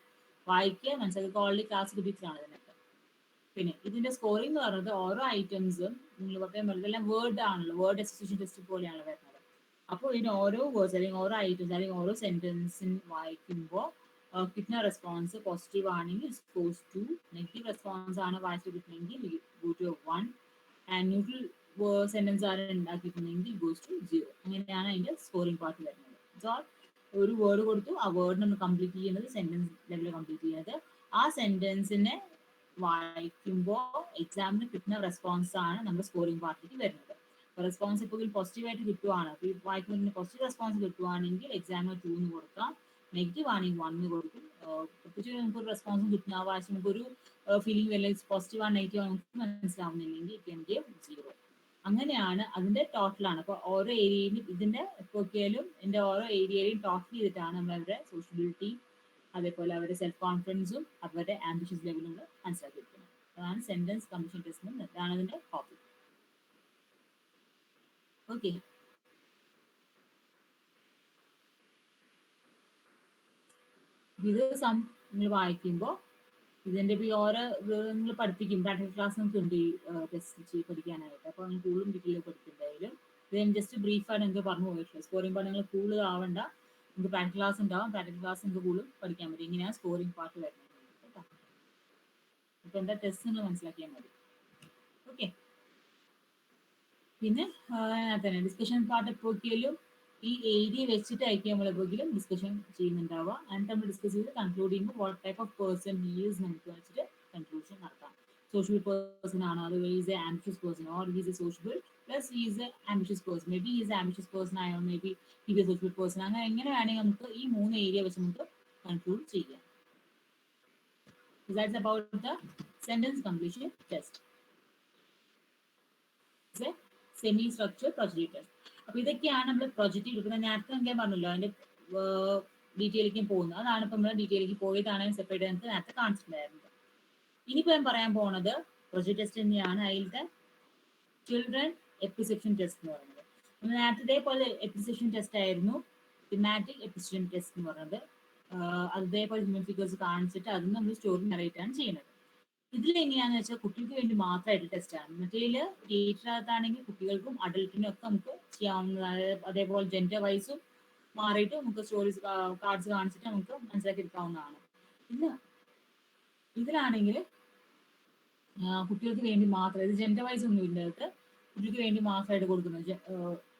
വായിക്കുക, മനസ്സിലാക്കുക. ഓൾറെഡി ക്ലാസ് കിട്ടിയിട്ടാണ് ഇതിനൊക്കെ. പിന്നെ ഇതിന്റെ സ്കോറിംഗ് എന്ന് പറയുന്നത് ഓരോ ഐറ്റംസും നിങ്ങൾ പറയാൻ പറ്റില്ല, എല്ലാം വേർഡ് ആണല്ലോ, വേർഡ് അസോസിയേഷൻ ടെസ്റ്റ് പോലെയാണല്ലോ വരുന്നത്. അപ്പോൾ ഇതിന് ഓരോ വേർഡ്സ് അല്ലെങ്കിൽ ഓരോ ഐറ്റംസ് അല്ലെങ്കിൽ ഓരോ സെന്റൻസിന് വായിക്കുമ്പോൾ കിട്ടുന്ന റെസ്പോൺസ് പോസിറ്റീവ് ആണെങ്കിൽ സ്കോർസ് 2, നെഗറ്റീവ് റെസ്പോൺസ് ആണ് വായിച്ചു കിട്ടുന്നെങ്കിൽ go to 1, and neutral sentence ആണ് ഉണ്ടാക്കിയിട്ടുണ്ടെങ്കിൽ ഗോസ് ടു 0. അങ്ങനെയാണ് അതിന്റെ സ്കോറിംഗ് പാർട്ട് വരുന്നത്. സോ ഒരു വേർഡ് കൊടുത്തു, ആ വേർഡ് നമ്മൾ കംപ്ലീറ്റ് ചെയ്യുന്നത് സെന്റൻസ് ലെവലിൽ കംപ്ലീറ്റ് ചെയ്യുന്നത്. ആ സെന്റൻസിനെ വായിക്കുമ്പോൾ എക്സാമിന് കിട്ടുന്ന റെസ്പോൺസ് ആണ് നമ്മുടെ സ്കോറിംഗ് പാർട്ടിലേക്ക് വരുന്നത്. റെസ്പോൺസ് ഇപ്പോൾ പോസിറ്റീവായിട്ട് കിട്ടുവാണ്, വായിക്കുന്നതിന് പോസിറ്റീവ് റെസ്പോൺസ് കിട്ടുവാണെങ്കിൽ എക്സാമിന് 2 എന്ന് കൊടുക്കാം, നെഗറ്റീവ് ആണെങ്കിൽ 1 കൊടുക്കും. പ്രത്യേകിച്ച് നമുക്കൊരു റെസ്പോൺസും കിട്ടുന്ന ആ വായിച്ച് നമുക്കൊരു ഫീലിംഗ് വല്ല പോസിറ്റീവ് ആണ് നെഗറ്റീവ് ആണ് നമുക്ക് മനസ്സിലാവുന്നില്ലെങ്കിൽ ഇറ്റ് കൻ ഗിവ് 0. അങ്ങനെയാണ് അതിന്റെ ടോട്ടലാണ്. അപ്പോൾ ഓരോ ഏരിയയിലും ഇതിന്റെ എപ്പോഴും ഇതിന്റെ ഓരോ ഏരിയയിലും ടോട്ടൽ ചെയ്തിട്ടാണ് നമ്മൾ അവരുടെ സോഷ്യബിലിറ്റി, അതേപോലെ അവരുടെ സെൽഫ് കോൺഫിഡൻസും അവരുടെ ആംബിഷ്യസ് ലെവലും മനസ്സിലാക്കിയിരിക്കുന്നത്. അതാണ് സെന്റൻസ് കംപ്ലീഷൻ ടെസ്റ്റ്. ഇതാണ് അതിന്റെ ടോപ്പിക്. ഓക്കെ, ഇത് നിങ്ങൾ വായിക്കുമ്പോൾ ഇതിന്റെ ഓരോ നിങ്ങൾ പഠിപ്പിക്കും, പ്രാക്ടിക്കൽ ക്ലാസ് നമുക്ക് ഉണ്ട് ഈ ടെസ്റ്റ് പഠിക്കാനായിട്ട്. അപ്പോൾ നിങ്ങൾ കൂടുതലും ഡീറ്റെയിൽ പഠിക്കുന്നുണ്ടായാലും ഇത് ജസ്റ്റ് ബ്രീഫായിട്ട് നിങ്ങൾക്ക് പറഞ്ഞു പോയിട്ടുള്ളൂ. സ്കോറിംഗ് പാർട്ട് നിങ്ങൾ കൂടുതൽ ആവണ്ട, നിങ്ങൾക്ക് പ്രാക്ടിക്കൽ ക്ലാസ് ഉണ്ടാവും, പ്രാക്ടിക്കൽ ക്ലാസ് നിങ്ങൾക്ക് കൂടുതലും പഠിക്കാൻ പറ്റും. ഇങ്ങനെയാണ് സ്കോറിംഗ് പാർട്ട് വരുന്നത് കേട്ടോ. ഇപ്പൊ എന്താ ടെസ്റ്റ് നിങ്ങൾ മനസ്സിലാക്കിയാൽ മതി. ഓക്കെ, പിന്നെ തന്നെ ഡിസ്കഷൻ പാർട്ട് എപ്പോഴും ഈ ഏരിയ വെച്ചിട്ടായിരിക്കും നമ്മൾ എപ്പോഴും ഡിസ്കഷൻ ചെയ്യുന്നുണ്ടാവുക. എന്നിട്ട് നമ്മൾ ഡിസ്കസ് ചെയ്ത് കൺക്ലൂഡ് ചെയ്യുമ്പോൾ what type of person is നമുക്ക് വെച്ചിട്ട് കൺക്ലൂഷൻ നടത്താം. സോഷ്യൽ പേഴ്സൺ ആണോ, അത് is a ambitious person, or is a sociable plus is a ambitious person, maybe is ambitious person ആയോ, maybe is a social person. അങ്ങനെ എങ്ങനെ വേണമെങ്കിൽ നമുക്ക് ഈ 3 ഏരിയ വെച്ച് നമുക്ക് കൺക്ലൂഡ് ചെയ്യാം. That's about the sentence completion test. Semi structure projective test. അപ്പൊ ഇതൊക്കെയാണ് നമ്മൾ പ്രൊജക്റ്റീവ് എടുക്കുന്നത്. നേരത്തെ ഞാൻ പറഞ്ഞല്ലോ അതിന്റെ ഡീറ്റെയിലേക്ക് പോകുന്നത്. അതാണ് ഇപ്പൊ നമ്മൾ ഡീറ്റെയിലേക്ക് പോയതാണ് സെപ്പറേറ്റ് നമുക്ക് നേരത്തെ കാണിച്ചിട്ടുണ്ടായിരുന്നത്. ഇനിയിപ്പോ ഞാൻ പറയാൻ പോകുന്നത് പ്രൊജക്റ്റ് ടെസ്റ്റ് തന്നെയാണ്. അതിലത്തെ ചിൽഡ്രൻ എപ്പിസെപ്ഷൻ ടെസ്റ്റ് എന്ന് പറയുന്നത്. നേരത്തെ ഇതേപോലെ എപ്പിസെപ്ഷൻ ടെസ്റ്റ് ആയിരുന്നു തിമാറ്റിക് എപ്പിസെപ്ഷൻ ടെസ്റ്റ് എന്ന് പറയുന്നത്. അതേപോലെ ഹ്യൂമൻ ഫിഗേഴ്സ് കാണിച്ചിട്ട് അത് നമ്മൾ സ്റ്റോറി നറേറ്റ് ആണ് ചെയ്യുന്നത്. ഇതിൽ എങ്ങനെയാന്ന് വെച്ചാൽ കുട്ടികൾക്ക് വേണ്ടി മാത്രമായിട്ട് ടെസ്റ്റ് ആണ്. മറ്റേതിൽ തിയേറ്ററിനകത്താണെങ്കിൽ കുട്ടികൾക്കും അഡൽട്ടിനും ഒക്കെ നമുക്ക് ചെയ്യാവുന്നതാണ്. അതേപോലെ ജെൻഡർ വൈസും മാറിയിട്ട് നമുക്ക് സ്റ്റോറീസ് കാർഡ്സ് കാണിച്ചിട്ട് നമുക്ക് മനസ്സിലാക്കി എടുക്കാവുന്നതാണ്. പിന്നെ ഇതിലാണെങ്കിൽ കുട്ടികൾക്ക് വേണ്ടി മാത്രം, ഇത് ജെൻഡർ വൈസ് ഒന്നും ഇല്ല, കുട്ടികൾക്ക് വേണ്ടി മാത്രമായിട്ട് കൊടുക്കുന്നത്.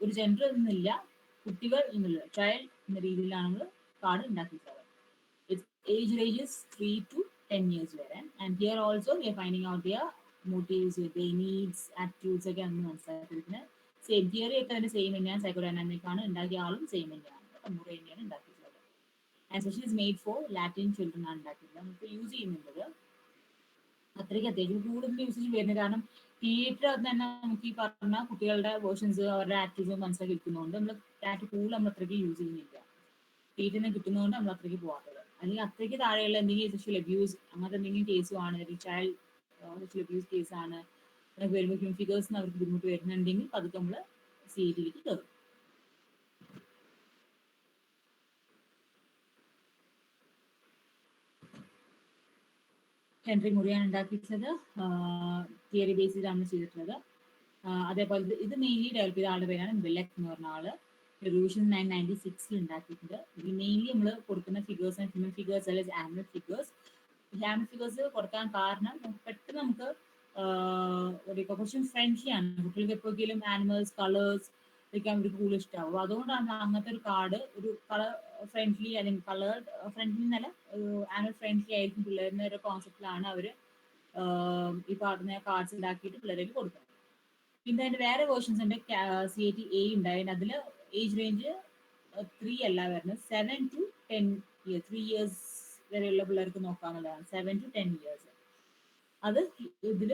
ഒരു ജെൻഡർ എന്നില്ല, കുട്ടികൾ എന്നുള്ള ചൈൽഡ് എന്ന രീതിയിലാണ് നമ്മൾ കാർഡ് ഉണ്ടാക്കിയിട്ടുള്ളത്. ഏജ് റേഞ്ചസ് 3 to 10 years വരെ. And here also we are finding out their motives, needs, attitudes ഒക്കെ ആണ് മനസ്സിലാക്കിയിരിക്കുന്നത്. സെയിം തിയറി ഒക്കെ അതിന്റെ സെയിം തന്നെയാണ്. സൈക്കോഡൈനാമിക് ആണ്, ഉണ്ടാക്കിയ ആളും സെയിം തന്നെയാണ്, മുറ തന്നെയാണ് ഉണ്ടാക്കിയിട്ടുള്ളത്. And specially is made for Latin children ആണ് ഉണ്ടാക്കിയിട്ടുള്ളത്. നമുക്ക് യൂസ് ചെയ്യുന്നുള്ളത് അത്രയ്ക്ക് അത്യാവശ്യം കൂടുതൽ യൂസേജ് വരുന്നത്. കാരണം തിയേറ്റർ തന്നെ നമുക്ക് ഈ പറഞ്ഞ കുട്ടികളുടെ വേർഷൻസ് അവരുടെ ആക്ടിവിറ്റീസ് മനസ്സിലാക്കി എടുക്കുന്നതുകൊണ്ട് നമ്മൾ ടാറ്റ് കൂടുതൽ നമ്മൾ അത്രയ്ക്ക് യൂസ് ചെയ്യുന്നില്ല. തിയേറ്ററിന് കിട്ടുന്നതുകൊണ്ട് നമ്മൾ അത്രയ്ക്ക് പോകാത്തത്. അല്ലെങ്കിൽ അത്രയ്ക്ക് താഴെയുള്ള എന്തെങ്കിലും സെക്ഷൽ അബ്യൂസ് അങ്ങനത്തെ എന്തെങ്കിലും കേസുമാണ്, ചൈൽഡ് സെക്ഷൽ അബ്യൂസ് കേസാണ് വരുമ്പോൾ ഹ്യൂമൻ ഫിഗേഴ്സിന് അവർക്ക് ബുദ്ധിമുട്ട് വരുന്നുണ്ടെങ്കിൽ അതൊക്കെ നമ്മൾ സീരിയലിലേക്ക് കയറും. ഹെൻറി മുറിയാണ് ഉണ്ടാക്കിയിട്ടുള്ളത്. തിയറി ബേസിലാണ് ചെയ്തിട്ടുള്ളത്. അതേപോലെ ഇത് മെയിൻലി ഡെവലപ്പ് ചെയ്ത ആളുടെ പേരാണ് ബെല്ലക് എന്ന് പറഞ്ഞ ആള്. റിവല്യൂഷൻ 1996 ഉണ്ടാക്കിയിട്ടുണ്ട്. ഇത് മെയിൻലി നമ്മൾ കൊടുക്കുന്ന ഫിഗേഴ്സ് ആണ് ഹ്യൂമൻ ഫിഗേഴ്സ് അല്ലെങ്കിൽ ആനിമൽ ഫിഗേഴ്സ്. ആനിമൽ ഫിഗേഴ്സ് കൊടുക്കാൻ കാരണം പെട്ടെന്ന് നമുക്ക് കുറച്ചും ഫ്രണ്ട്ലി ആണ്. കുട്ടികൾക്ക് എപ്പോഴെങ്കിലും ആനിമൽസ് കളേഴ്സ് ഇതൊക്കെ അവർക്ക് കൂടുതൽ ഇഷ്ടമാവും. അതുകൊണ്ടാണ് അങ്ങനത്തെ ഒരു കാർഡ് ഒരു കളർ ഫ്രണ്ട്ലി അല്ലെങ്കിൽ കളേർഡ് ഫ്രണ്ട്ലി എന്നല്ല, ആനിമൽ ഫ്രണ്ട്ലി ആയിരിക്കും പിള്ളേരുടെ ഒരു കോൺസെപ്റ്റിലാണ് അവർ ഈ പറഞ്ഞ കാർഡ്സ് ഉണ്ടാക്കിയിട്ട് പിള്ളേർക്ക് കൊടുക്കുന്നത്. പിന്നെ അതിന്റെ വേറെ വേർഷൻസ് ഉണ്ട്. CAT-A ഉണ്ടായിരുന്നു. അതിൽ ഏജ് റേഞ്ച് 3 അല്ല വരുന്നത്, 7 to 10 years, 3 years വരെയുള്ള പിള്ളേർക്ക് നോക്കാവുന്നതാണ്. 7 to 10 years. അത് ഇതിൽ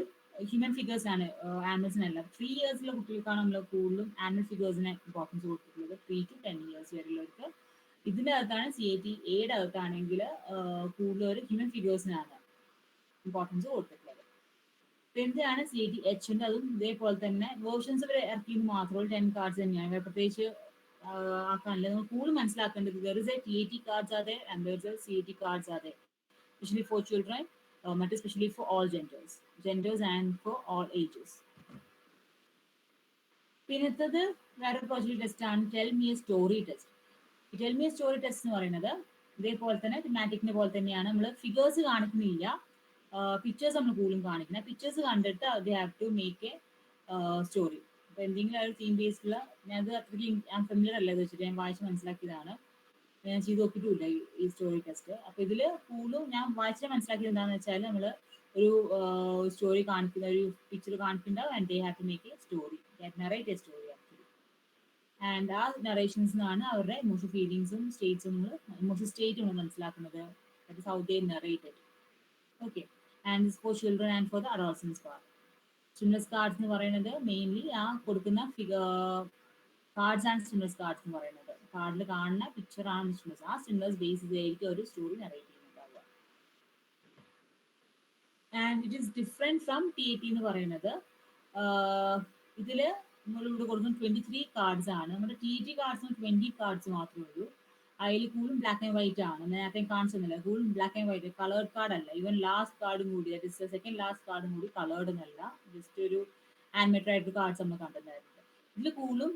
ഹ്യൂമൻ ഫിഗേഴ്സ് ആണ്, ആനിമൽസിനല്ല. 3 yearsലുള്ള കുട്ടികൾക്കാണ് നമ്മൾ കൂടുതലും ആനിമൽ ഫിഗേഴ്സിന് ഇമ്പോർട്ടൻസ് കൊടുത്തിട്ടുള്ളത്. 3 to 10 years വരെയുള്ളവർക്ക്. ഇതിന്റെ അകത്താണ് CAT-Aയുടെ അകത്താണെങ്കിൽ കൂടുതൽ ഹ്യൂമൻ ഫിഗേഴ്സിനാണ് ഇമ്പോർട്ടൻസ് കൊടുത്തിട്ടുള്ളത്. എന്താണ് CAT-H-ന്റെ അതും ഇതേപോലെ തന്നെ വേർഷൻസ് വരെ ഇറക്കിയെന്ന് മാത്രമേ 10 കാർഡ്സ് തന്നെയാണ്. പ്രത്യേകിച്ച് ആക്കാനില്ല. നമ്മൾ കൂടുതൽ മനസ്സിലാക്കേണ്ടത് there is a TAT cards are there and there is a CAT cards are there, especially for children, but especially for all genders and for all ages. പിന്നത്തത് വേറെ പ്രൊജക്റ്റ് ടെസ്റ്റ് ആണ് tell me a story test. Tell me a story test എന്ന് പറയുന്നത് ഇതേപോലെ തന്നെ തിമാറ്റിക്കിന്റെ പോലെ തന്നെയാണ്. നമ്മൾ figures കാണിക്കുന്നില്ല, പിക്ചേഴ്സ് നമ്മൾ കൂടുതലും കാണിക്കുന്നത്. പിക്ചേഴ്സ് കണ്ടിട്ട് they have to make a story. അപ്പോൾ എന്തെങ്കിലും ഒരു തീം ബേസ്ഡുള്ള ഞാനത് അത്രയ്ക്ക് ഞാൻ ഫെമിലിയർ അല്ല ഇത് വെച്ചിട്ട് ഞാൻ വായിച്ച് മനസ്സിലാക്കിയതാണ്. ഞാൻ ചെയ്ത് നോക്കിയിട്ടുമില്ല ഈ സ്റ്റോറി ടെസ്റ്റ്. അപ്പോൾ ഇതിൽ കൂടുതലും ഞാൻ വായിച്ച് മനസ്സിലാക്കിയത് എന്താണെന്ന് വെച്ചാൽ നമ്മൾ ഒരു സ്റ്റോറി കാണിക്കുന്ന ഒരു പിക്ചർ കാണിക്കേണ്ട and they have to make a story narrate a story actually. And ആ നറേഷൻസിനാണ് അവരുടെ ഇമോഷണൽ ഫീലിങ്സും സ്റ്റേറ്റ്സും നമ്മൾ ഇമോഷണൽ സ്റ്റേറ്റ് നമ്മൾ മനസ്സിലാക്കുന്നത്. That is how they narrate. Okay, and this for children and for the adolescence part. Stimulus cards എന്ന് പറയുന്നത് mainly ആ കൊടുക്കുന്ന കാർഡ്സ് ആൻഡ് സ്റ്റിമുലസ് കാർഡ്സ് എന്ന് പറയുന്നത് കാർഡിൽ കാണുന്ന പിക്ചർ ആണ് സ്റ്റിമുലസ്. ആ സ്റ്റിമുലസ് ബേസ് ചെയ്തായിരിക്കും ഒരു സ്റ്റോറി നറേറ്റ് ചെയ്യുന്നുണ്ടാവുക. And it is different from TAT എന്ന് പറയുന്നത്. ഇതിൽ നമ്മളിവിടെ കൊടുക്കുന്ന 23 കാർഡ്സ് ആണ്. നമ്മുടെ TAT കാർഡ്സിന് 20 കാർഡ്സ് മാത്രമേ ഉള്ളൂ. അതിൽ കൂടുതലും ബ്ലാക്ക് ആൻഡ് വൈറ്റ് ആണ്. നേരത്തെ കാണിച്ചൊന്നുമില്ല, കൂടുതലും black and white, coloured card അല്ല. ഈവൻ ലാസ്റ്റ് കാർഡും കൂടി, ദാറ്റ് ഇസ് സെക്കൻഡ് ലാസ്റ്റ് കാർഡും കൂടി കളേർഡ് എന്നല്ല, ജസ്റ്റ് ഒരു ആനിമേറ്റഡ് ആയിട്ട് കാർഡ്സ് നമ്മൾ കണ്ടിട്ടുണ്ടായിരുന്നു. ഇതിൽ കൂടുതലും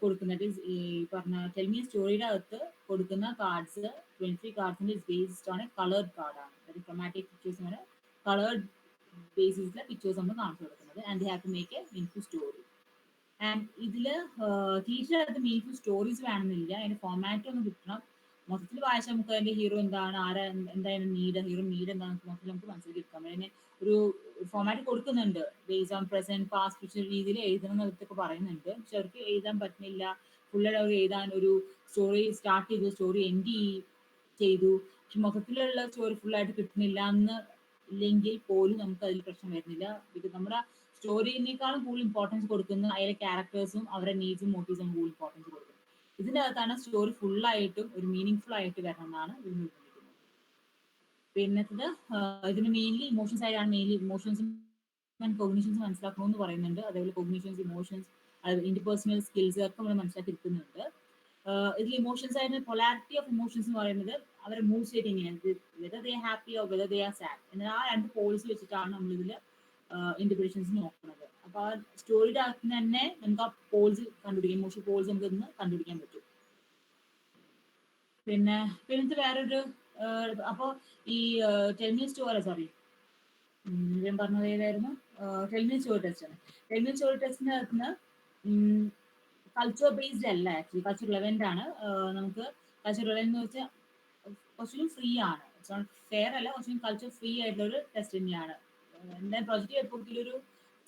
കൊടുക്കുന്നത് ഈ പറഞ്ഞ ടെൽമി സ്റ്റോറിയുടെ അകത്ത് കൊടുക്കുന്ന കാർഡ്സ് 23 കാർഡ്സിന്റെ ബേസ്ഡ് ആണ് കളേർഡ് കാർഡാണ്. അതായത് ക്രോമാറ്റിക് പിക്ചേഴ്സ് അങ്ങനെ കളേർഡ് ബേസിസിലെ പിക്ചേഴ്സ് നമ്മൾ കാണിച്ചു കൊടുക്കുന്നത്. And they have to make a meaningful story. And ഇതിൽ ടീച്ചറിനകത്ത് മീനിങ്ഫുൾ സ്റ്റോറീസ് വേണമെന്നില്ല, അതിന്റെ ഫോമാറ്റ് ഒന്ന് കിട്ടണം. മൊത്തത്തിൽ വായിച്ചാൽ നമുക്ക് അതിന്റെ ഹീറോ എന്താണ്, ആരാ, എന്തായാലും നീഡ്, ഹീറോ നീഡ് എന്താണെന്ന് മൊത്തത്തിൽ നമുക്ക് മനസ്സിലാക്കിയെടുക്കാം. അതിന് ഒരു ഫോമാറ്റ് കൊടുക്കുന്നുണ്ട്, base on present past future രീതിയിൽ എഴുതണം എന്നൊക്കെ പറയുന്നുണ്ട്. പക്ഷെ അവർക്ക് എഴുതാൻ പറ്റുന്നില്ല. ഫുള്ളായിട്ട് അവർ എഴുതാൻ ഒരു സ്റ്റോറി സ്റ്റാർട്ട് ചെയ്തു, സ്റ്റോറി എൻഡ് ചെയ്തു, പക്ഷെ മൊത്തത്തിലുള്ള സ്റ്റോറി ഫുള്ളായിട്ട് കിട്ടുന്നില്ല എന്ന് ഇല്ലെങ്കിൽ പോലും നമുക്ക് അതിൽ പ്രശ്നം വരുന്നില്ല. ബിക്കോസ് നമ്മുടെ സ്റ്റോറിനേക്കാളും കൂടുതൽ ഇമ്പോർട്ടൻസ് കൊടുക്കുന്ന അതിലെ ക്യാരക്ടേഴ്സും അവരുടെ നീഡ്സും മോട്ടീവ്സും കൂടുതൽ ഇമ്പോർട്ടൻസ് കൊടുക്കുന്നത്. ഇതിൻ്റെ അകത്താണ് സ്റ്റോറി ഫുള്ളായിട്ടും ഒരു മീനിങ് ആയിട്ട് വരണം എന്നാണ് ഇത് നിർബന്ധിക്കുന്നത്. പിന്നത്തത് ഇതിന് മെയിൻലി ഇമോഷൻസ് ആയിട്ടാണ്, മെയിൻലി ഇമോഷൻസും കോഗ്നിഷൻസ് മനസ്സിലാക്കണമെന്ന് പറയുന്നുണ്ട്. അതേപോലെ കോഗ്നിഷൻസ്, ഇമോഷൻസ്, ഇന്റർപേഴ്സണൽ സ്കിൽസ് ഒക്കെ നമ്മൾ മനസ്സിലാക്കിയിരിക്കുന്നുണ്ട്. ഇതിൽ ഇമോഷൻസ് ആയിരുന്ന പൊളാരിറ്റി ഓഫ് ഇമോഷൻസ് എന്ന് പറയുന്നത് അവരുടെ മൂഡ് സ്റ്റേറ്റ് എങ്ങനെയാണ്, whether they happy or whether they are sad എന്ന ആ രണ്ട് പോളിസി വെച്ചിട്ടാണ് നമ്മൾ ഇതിൽ ഇന്റർപ്രിറ്റേഷൻസ് നോക്കുന്നത്. അപ്പോൾ ആ സ്റ്റോറിയുടെ അകത്ത് തന്നെ നമുക്ക് ആ പോൾസ് കണ്ടുപിടിക്കാം, ഇമോഷണൽ പോൾസ് നമുക്ക് ഇന്ന് കണ്ടുപിടിക്കാൻ പറ്റും. പിന്നത്തെ വേറൊരു അപ്പോൾ ഈ ടെൽമി സ്റ്റോറി, സോറി ഞാൻ പറഞ്ഞത് ഏതായിരുന്നു, ടെൽമി സ്റ്റോറി ടെസ്റ്റ് ആണ്. ടെൽമി സ്റ്റോറി ടെസ്റ്റിന്റെ അകത്ത് കൾച്ചർ ബേസ്ഡ് അല്ല, ആക്ച്വലി കൾച്ചർ റിലവൻ്റ് ആണ്. നമുക്ക് കൾച്ചർ റിലവൻ്റ് എന്ന് വെച്ചാൽ കുറച്ചും ഫ്രീ ആണ്, ഫെയർ അല്ല, കുറച്ചും കൾച്ചർ ഫ്രീ ആയിട്ടുള്ള ഒരു ടെസ്റ്റ് തന്നെയാണ്. എന്തായാലും പ്രൊജക്റ്റ് എപ്പോഴൊരു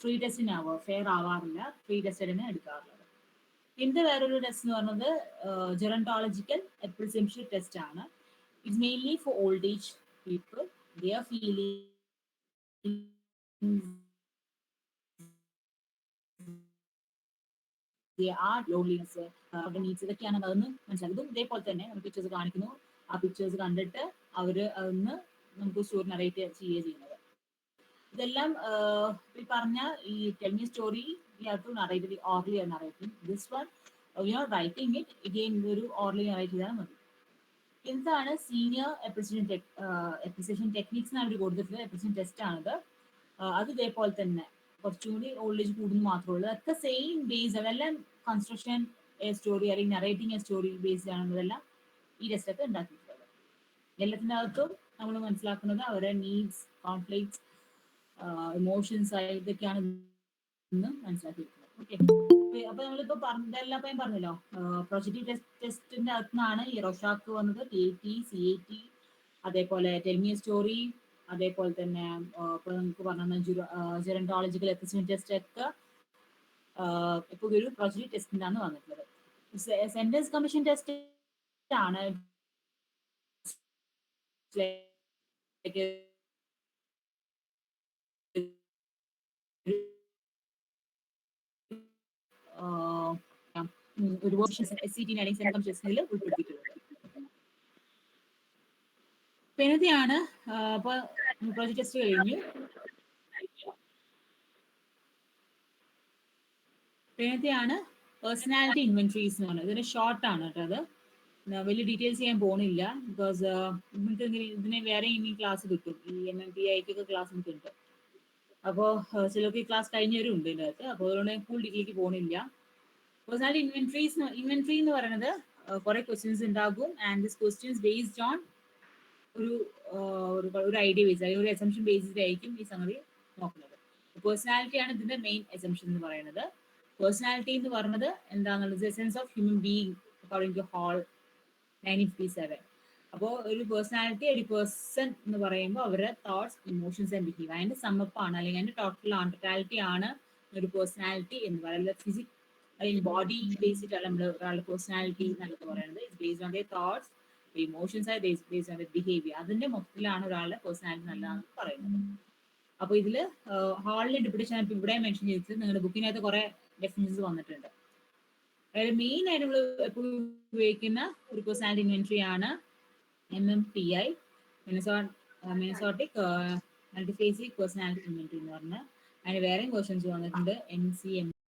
ഫ്രീ ടെസ്റ്റിനാവുക, ഫെയർ ആവാറില്ല, ഫ്രീ ടെസ്റ്റ് തന്നെ എടുക്കാറുള്ളത്. പിന്നെ വേറൊരു ടെസ്റ്റ് എന്ന് പറയുന്നത് ജെറോണ്ടോളജിക്കൽ എപ്പിസെംഷ്യൽ ടെസ്റ്റ് ആണ്. It's mainly for old age people, their feeling, loneliness, അവരുടെ നീഡ്സ്, ഇതൊക്കെയാണ് അതൊന്ന് മനസ്സിലാക്കുന്നത്. ഇതേപോലെ തന്നെ നമ്മൾ പിക്ചേഴ്സ് കാണിക്കുന്നു, ആ പിക്ചേഴ്സ് കണ്ടിട്ട് അവർ അതൊന്ന് നമുക്ക് സ്റ്റോറി നറേറ്റ് ചെയ്യുന്നത്. ഇതെല്ലാം ഈ പറഞ്ഞ ഈ tell me story we have to narrate orally narrating. This one we are writing it again, ഒരു ഓർലി നറേറ്റ് ചെയ്താൽ മതി. എന്താണ് സീനിയർ എപ്രിസിയേഷൻ ടെക്നിക്സ് എന്നാണ് അവർ കൊടുത്തിട്ടുള്ളത്. എപ്രിസിയേഷൻ ടെസ്റ്റ് ആണിത്. അത് ഇതേപോലെ തന്നെ കുറച്ചുകൂടി ഓൾഡ് ഏജ് കൂടുന്നു മാത്രമേ ഉള്ളൂ. അതൊക്കെ സെയിം ബേസ്, അതെല്ലാം കൺസ്ട്രക്ഷൻ എ സ്റ്റോറി അല്ലെങ്കിൽ നറേറ്റിംഗ് എ സ്റ്റോറി ബേസ്ഡ് ആണെന്നതെല്ലാം ഈ ടെസ്റ്റ് ഒക്കെ ഉണ്ടാക്കിയിട്ടുള്ളത്. എല്ലാത്തിൻ്റെ അകത്തും നമ്മൾ മനസ്സിലാക്കുന്നത് അവരുടെ നീഡ്സ്, കോൺഫ്ലിക്ട്സ്, ഇമോഷൻസ് ആയി ഇതൊക്കെയാണ് ഇന്ന് മനസ്സിലാക്കിയിരിക്കുന്നത്. ഓക്കെ, അപ്പൊ നമ്മളിപ്പോ ഇതെല്ലാം ഞാൻ പറഞ്ഞല്ലോ, പ്രൊജക്റ്റീവ് ടെസ്റ്റിന്റെ അകത്തുനിന്നാണ് ഈ റൊഷാക്ക് വന്നത്, TAT, CAT, അതേപോലെ ടെൽമി സ്റ്റോറി, അതേപോലെ തന്നെ ഇപ്പൊ നമുക്ക് പറഞ്ഞ ജെറോണ്ടോളജിക്കൽ എപ്പിസോഡ് ടെസ്റ്റ് ഒക്കെ ഇപ്പൊ ഒരു പ്രൊജക്റ്റീവ് ടെസ്റ്റിനാണ് വന്നിട്ടുള്ളത്. സെന്റൻസ് കമ്മീഷൻ ടെസ്റ്റ് ആണ് ഒരുപാട് SCT ഉൾപ്പെടുത്തിയിട്ടുള്ളത്. പിന്നത്തെയാണ് അപ്പൊ പ്രൊജക്ട് ടെസ്റ്റ് കഴിഞ്ഞു. പിന്നത്തെയാണ് പേഴ്സണാലിറ്റി ഇൻവെന്ററീസ് എന്ന് പറയുന്നത്. ഇതിന് ഷോർട്ട് ആണ് കേട്ടോ. അത് വലിയ ഡീറ്റെയിൽസ് ചെയ്യാൻ പോണില്ല, ബിക്കോസ് നിങ്ങൾക്ക് ഇതിനെ വേറെ ഇനി ക്ലാസ് കിട്ടും, ഈ MMPIക്കൊക്കെ ക്ലാസ് നമുക്ക് ഉണ്ട്. അപ്പോൾ ചിലർക്ക് ഈ ക്ലാസ് കഴിഞ്ഞവരും ഉണ്ട് ഇതിൻ്റെ അകത്ത്, അപ്പോൾ അതുകൊണ്ട് ഫുൾ ഡീറ്റെയിലേക്ക് പോണില്ല. പേഴ്സണാലിറ്റി ഇൻവെന്ററി എന്ന് പറയുന്നത് കുറെ ക്വസ്റ്റ്യൻസ് ഉണ്ടാകും. And this questions based on ഒരു ഐഡിയ ബേസ്, അല്ലെങ്കിൽ ഒരു അസംഷൻ ബേസിസിലായിരിക്കും ഈ സംഗതി നോക്കുന്നത്. പേഴ്സണാലിറ്റി ആണ് ഇതിന്റെ മെയിൻ അസംഷൻ എന്ന് പറയുന്നത്. പേഴ്സണാലിറ്റി എന്ന് പറഞ്ഞത് എന്താണെന്നുള്ളത് sense of human being according to Hall 1957. അപ്പോൾ ഒരു പേഴ്സണാലിറ്റി ഒരു പേഴ്സൺ എന്ന് പറയുമ്പോൾ അവരുടെ തോട്ട്സ് ഇമോഷൻസ് ആൻഡ് ബിഹേവ് അതിന്റെ സമ്മപ്പാണ് അല്ലെങ്കിൽ അതിന്റെ ടോട്ടൽ ടോട്ടാലിറ്റി ആണ് ഒരു പേഴ്സണാലിറ്റി എന്ന് പറയുന്നത്. ഫിസിക് അല്ലെങ്കിൽ ബോഡി ബേസിഡ് നമ്മൾ ഒരാളുടെ പേഴ്സണാലിറ്റി എന്നുള്ളത് പറയുന്നത് it's based on the thoughts emotions are based on the behaviour. അതിന്റെ മൊത്തത്തിലാണ് ഒരാളുടെ പേഴ്സണാലിറ്റി നല്ലതാണെന്ന് പറയുന്നത്. അപ്പൊ ഇതില് ഹാളിന്റെ ഇന്റർപ്രിട്ടേഷൻ ഇപ്പൊ ഇവിടെ മെൻഷൻ ചെയ്തിട്ട് നിങ്ങളുടെ ബുക്കിനകത്ത് കുറെ ഡെഫിനിഷൻസ് വന്നിട്ടുണ്ട്. അതായത് മെയിൻ ആയിട്ട് നമ്മൾ എപ്പോഴും ഉപയോഗിക്കുന്ന ഒരു പേഴ്സണാലിറ്റി ഇൻവെന്ററി ആണ് MMPI, മിനസോട്ടിക് മൾട്ടിഫേസിക് പേഴ്സണാലിറ്റി ഇൻവെന്ററി എന്ന് പറഞ്ഞ് അതിന് വേറെയും ക്വസ്റ്റ്യൻസ് വന്നിട്ടുണ്ട്. NCM